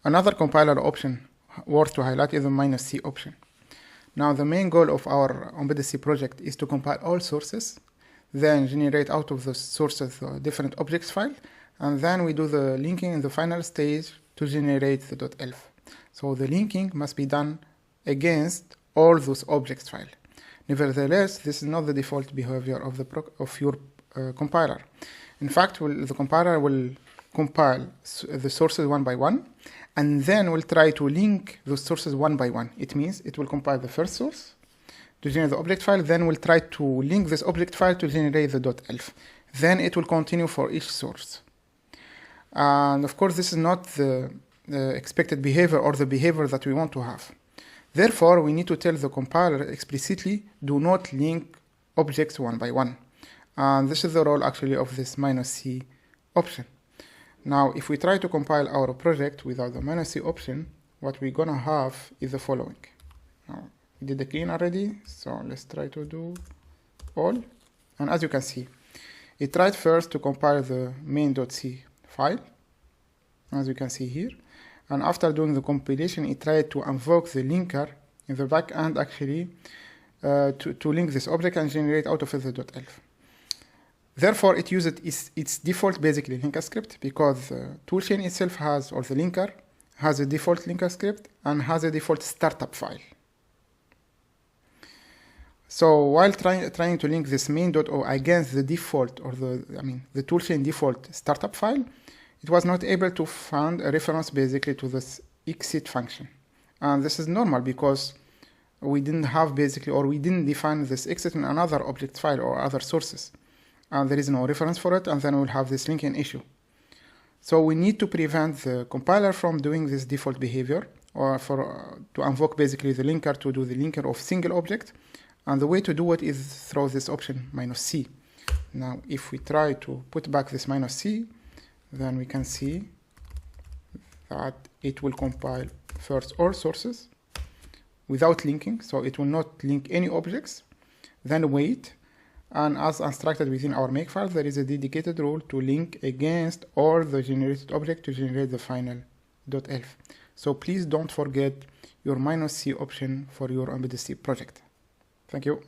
Another compiler option worth to highlight is the -c option. Now the main goal of our embedded C project is to compile all sources, then generate out of the sources different objects file, and then we do the linking in the final stage to generate the .elf. So the linking must be done against all those objects file. Nevertheless, this is not the default behavior of your compiler. In fact, the compiler will compile the sources one by one, and then we'll try to link those sources one by one. It means it will compile the first source to generate the object file, then we'll try to link this object file to generate the .elf. Then it will continue for each source. And of course, this is not the expected behavior or the behavior that we want to have. Therefore, we need to tell the compiler explicitly, do not link objects one by one. And this is the role actually of this -c option. Now, if we try to compile our project without the -c option, what we're gonna have is the following. Now, we did the clean already, so let's try to do all. And as you can see, it tried first to compile the main.c file, as you can see here. And after doing the compilation, it tried to invoke the linker in the back end actually to link this object and generate out of it the .elf. Therefore, it used its default basically linker script, because the toolchain itself has, or the linker, has a default linker script and has a default startup file. So while trying to link this main.o against the default, or the toolchain default startup file, it was not able to find a reference basically to this exit function. And this is normal because we didn't have basically, or we didn't define this exit in another object file or other sources. And there is no reference for it, and then we'll have this linking issue. So we need to prevent the compiler from doing this default behavior, or to invoke basically the linker to do the linker of single object. And the way to do it is through this option -c. Now, if we try to put back this -c, then we can see that it will compile first all sources without linking, so it will not link any objects, then wait, and as instructed within our makefile, there is a dedicated rule to link against all the generated object to generate the final .elf. So please don't forget your -c option for your embedded C project. Thank you.